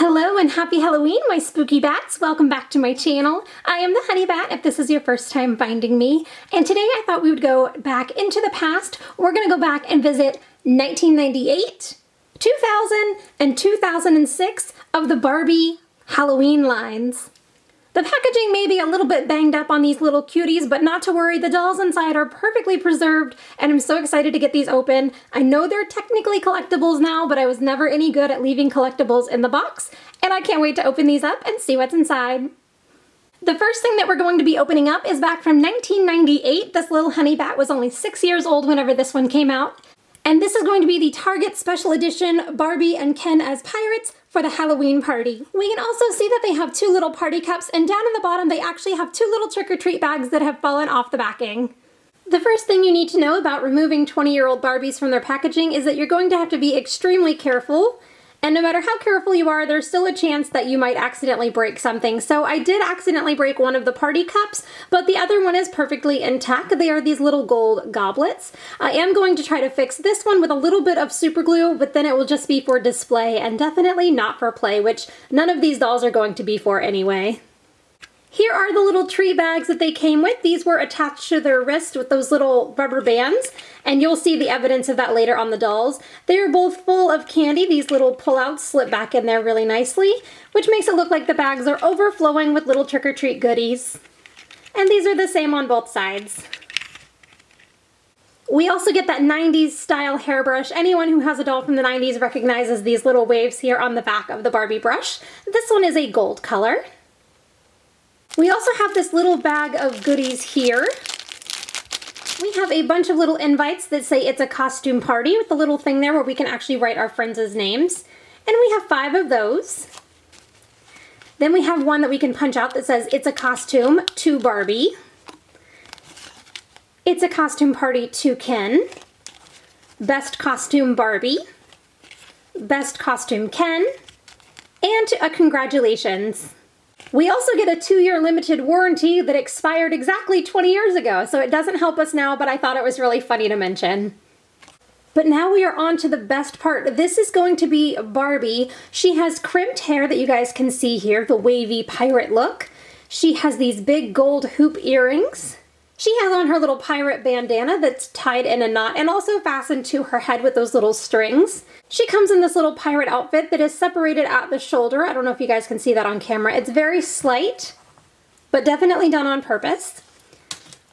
Hello and happy Halloween, my spooky bats. Welcome back to my channel. I am the Honey Bat if this is your first time finding me. And today I thought we would go back into the past. We're going to go back and visit 1998, 2000, and 2006 of the Barbie Halloween lines. The packaging may be a little bit banged up on these little cuties, but not to worry, the dolls inside are perfectly preserved, and I'm so excited to get these open. I know they're technically collectibles now, but I was never any good at leaving collectibles in the box, and I can't wait to open these up and see what's inside. The first thing that we're going to be opening up is back from 1998. This little honey bat was only 6 years old whenever this one came out. And this is going to be the Target Special Edition Barbie and Ken as Pirates for the Halloween party. We can also see that they have two little party cups, and down in the bottom they actually have two little trick-or-treat bags that have fallen off the backing. The first thing you need to know about removing 20-year-old Barbies from their packaging is that you're going to have to be extremely careful. And no matter how careful you are, there's still a chance that you might accidentally break something. So I did accidentally break one of the party cups, but the other one is perfectly intact. They are these little gold goblets. I am going to try to fix this one with a little bit of super glue, but then it will just be for display and definitely not for play, which none of these dolls are going to be for anyway. Here are the little treat bags that they came with. These were attached to their wrist with those little rubber bands, and you'll see the evidence of that later on the dolls. They are both full of candy. These little pull-outs slip back in there really nicely, which makes it look like the bags are overflowing with little trick-or-treat goodies. And these are the same on both sides. We also get that 90s style hairbrush. Anyone who has a doll from the 90s recognizes these little waves here on the back of the Barbie brush. This one is a gold color. We also have this little bag of goodies here. We have a bunch of little invites that say it's a costume party with the little thing there where we can actually write our friends' names. And we have 5 of those. Then we have one that we can punch out that says it's a costume to Barbie. It's a costume party to Ken. Best costume Barbie. Best costume Ken. And a congratulations. We also get a 2-year limited warranty that expired exactly 20 years ago, so it doesn't help us now, but I thought it was really funny to mention. But now we are on to the best part. This is going to be Barbie. She has crimped hair that you guys can see here, the wavy pirate look. She has these big gold hoop earrings. She has on her little pirate bandana that's tied in a knot and also fastened to her head with those little strings. She comes in this little pirate outfit that is separated at the shoulder. I don't know if you guys can see that on camera. It's very slight, but definitely done on purpose.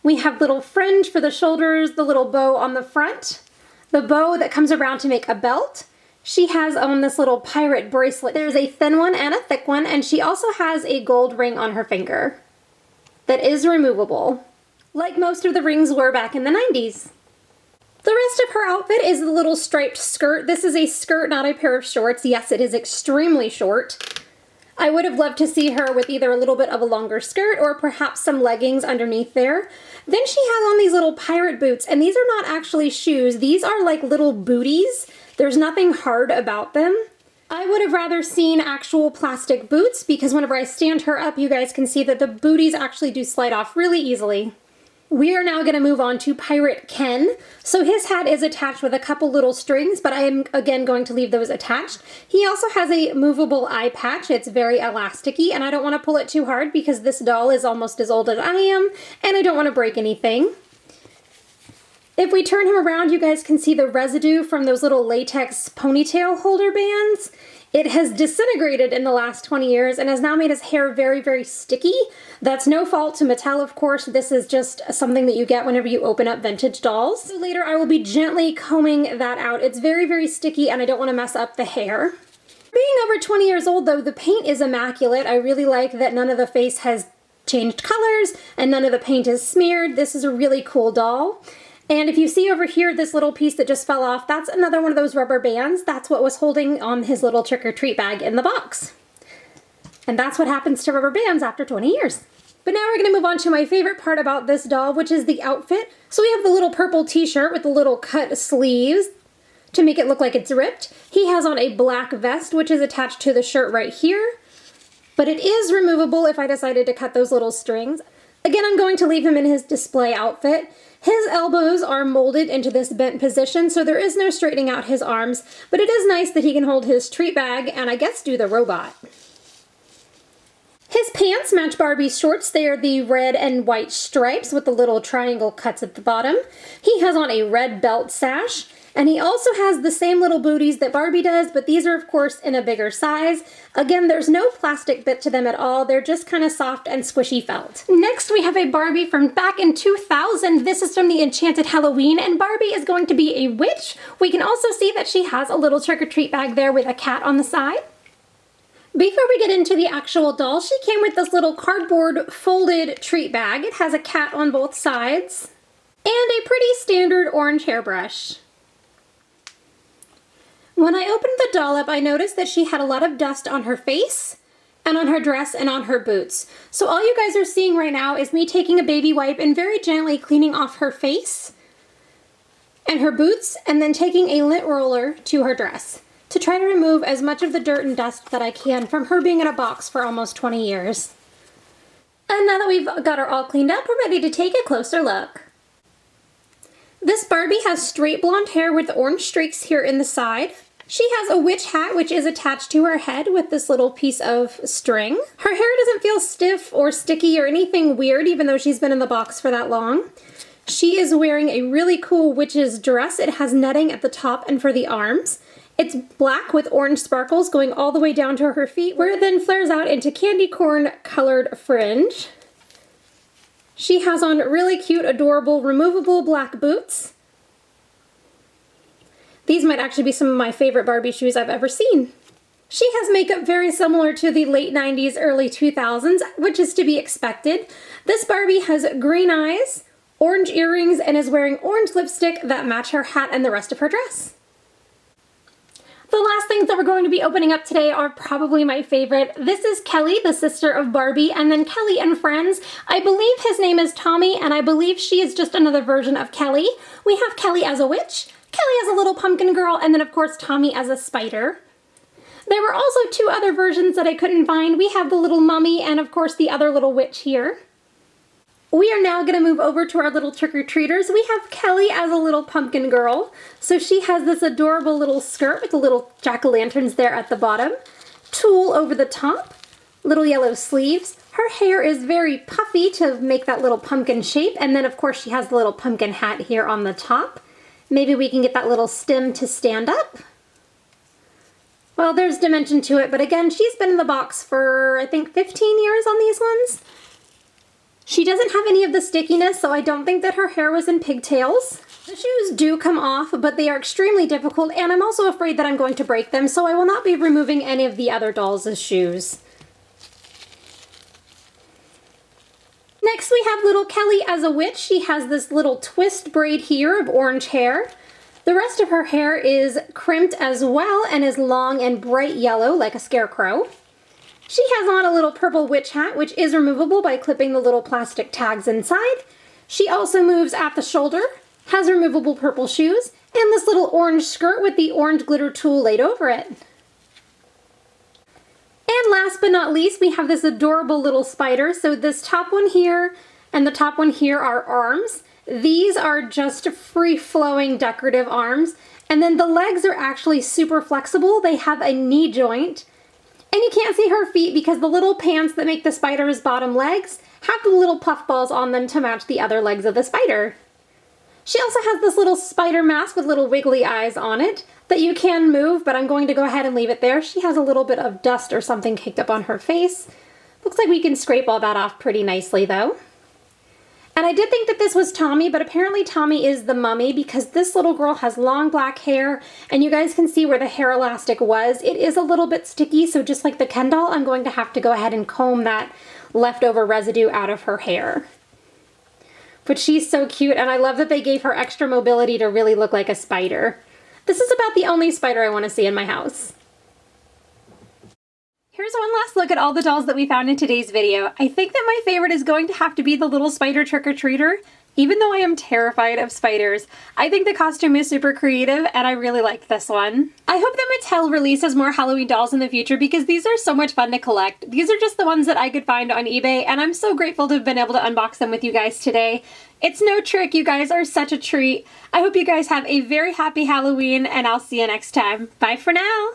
We have little fringe for the shoulders, the little bow on the front, the bow that comes around to make a belt. She has on this little pirate bracelet. There's a thin one and a thick one, and she also has a gold ring on her finger that is removable, like most of the rings were back in the 90s. The rest of her outfit is the little striped skirt. This is a skirt, not a pair of shorts. Yes, it is extremely short. I would have loved to see her with either a little bit of a longer skirt or perhaps some leggings underneath there. Then she has on these little pirate boots, and these are not actually shoes. These are like little booties. There's nothing hard about them. I would have rather seen actual plastic boots because whenever I stand her up, you guys can see that the booties actually do slide off really easily. We are now going to move on to Pirate Ken. So his hat is attached with a couple little strings, but I am again going to leave those attached. He also has a movable eye patch. It's very elasticy, and I don't want to pull it too hard because this doll is almost as old as I am, and I don't want to break anything. If we turn him around, you guys can see the residue from those little latex ponytail holder bands. It has disintegrated in the last 20 years and has now made his hair very, very sticky. That's no fault to Mattel, of course. This is just something that you get whenever you open up vintage dolls. So later I will be gently combing that out. It's very, very sticky and I don't want to mess up the hair. Being over 20 years old though, the paint is immaculate. I really like that none of the face has changed colors and none of the paint is smeared. This is a really cool doll. And if you see over here this little piece that just fell off, that's another one of those rubber bands. That's what was holding on his little trick-or-treat bag in the box. And that's what happens to rubber bands after 20 years. But now we're going to move on to my favorite part about this doll, which is the outfit. So we have the little purple t-shirt with the little cut sleeves to make it look like it's ripped. He has on a black vest, which is attached to the shirt right here. But it is removable if I decided to cut those little strings. Again, I'm going to leave him in his display outfit. His elbows are molded into this bent position, so there is no straightening out his arms, but it is nice that he can hold his treat bag and I guess do the robot. His pants match Barbie's shorts. They are the red and white stripes with the little triangle cuts at the bottom. He has on a red belt sash, and he also has the same little booties that Barbie does, but these are of course in a bigger size. Again, there's no plastic bit to them at all. They're just kind of soft and squishy felt. Next, we have a Barbie from back in 2000. This is from the Enchanted Halloween, and Barbie is going to be a witch. We can also see that she has a little trick-or-treat bag there with a cat on the side. Before we get into the actual doll, she came with this little cardboard folded treat bag. It has a cat on both sides and a pretty standard orange hairbrush. When I opened the doll up, I noticed that she had a lot of dust on her face and on her dress and on her boots. So all you guys are seeing right now is me taking a baby wipe and very gently cleaning off her face and her boots, and then taking a lint roller to her dress to try to remove as much of the dirt and dust that I can from her being in a box for almost 20 years. And now that we've got her all cleaned up, we're ready to take a closer look. This Barbie has straight blonde hair with orange streaks here in the side. She has a witch hat which is attached to her head with this little piece of string. Her hair doesn't feel stiff or sticky or anything weird, even though she's been in the box for that long. She is wearing a really cool witch's dress. It has netting at the top and for the arms. It's black with orange sparkles going all the way down to her feet, where it then flares out into candy corn colored fringe. She has on really cute, adorable, removable black boots. These might actually be some of my favorite Barbie shoes I've ever seen. She has makeup very similar to the late 90s, early 2000s, which is to be expected. This Barbie has green eyes, orange earrings, and is wearing orange lipstick that match her hat and the rest of her dress. The last things that we're going to be opening up today are probably my favorite. This is Kelly, the sister of Barbie, and then Kelly and Friends. I believe his name is Tommy, and I believe she is just another version of Kelly. We have Kelly as a witch, Kelly as a little pumpkin girl, and then of course Tommy as a spider. There were also two other versions that I couldn't find. We have the little mummy and of course the other little witch here. We are now going to move over to our little trick-or-treaters. We have Kelly as a little pumpkin girl. So she has this adorable little skirt with the little jack-o'-lanterns there at the bottom, tulle over the top, little yellow sleeves. Her hair is very puffy to make that little pumpkin shape, and then of course she has the little pumpkin hat here on the top. Maybe we can get that little stem to stand up. Well, there's dimension to it, but again, she's been in the box for I think 15 years on these ones. She doesn't have any of the stickiness, so I don't think that her hair was in pigtails. The shoes do come off, but they are extremely difficult, and I'm also afraid that I'm going to break them, so I will not be removing any of the other dolls' shoes. Next we have little Kelly as a witch. She has this little twist braid here of orange hair. The rest of her hair is crimped as well and is long and bright yellow like a scarecrow. She has on a little purple witch hat, which is removable by clipping the little plastic tags inside. She also moves at the shoulder, has removable purple shoes, and this little orange skirt with the orange glitter tulle laid over it. And last but not least, we have this adorable little spider. So this top one here and the top one here are arms. These are just free-flowing decorative arms. And then the legs are actually super flexible. They have a knee joint. And you can't see her feet because the little pants that make the spider's bottom legs have the little puffballs on them to match the other legs of the spider. She also has this little spider mask with little wiggly eyes on it that you can move, but I'm going to go ahead and leave it there. She has a little bit of dust or something caked up on her face. Looks like we can scrape all that off pretty nicely though. And I did think that this was Tommy, but apparently Tommy is the mummy because this little girl has long black hair, and you guys can see where the hair elastic was. It is a little bit sticky, so just like the Ken doll, I'm going to have to go ahead and comb that leftover residue out of her hair. But she's so cute, and I love that they gave her extra mobility to really look like a spider. This is about the only spider I want to see in my house. Here's one last look at all the dolls that we found in today's video. I think that my favorite is going to have to be the little spider trick-or-treater. Even though I am terrified of spiders, I think the costume is super creative and I really like this one. I hope that Mattel releases more Halloween dolls in the future because these are so much fun to collect. These are just the ones that I could find on eBay and I'm so grateful to have been able to unbox them with you guys today. It's no trick, you guys are such a treat. I hope you guys have a very happy Halloween and I'll see you next time. Bye for now!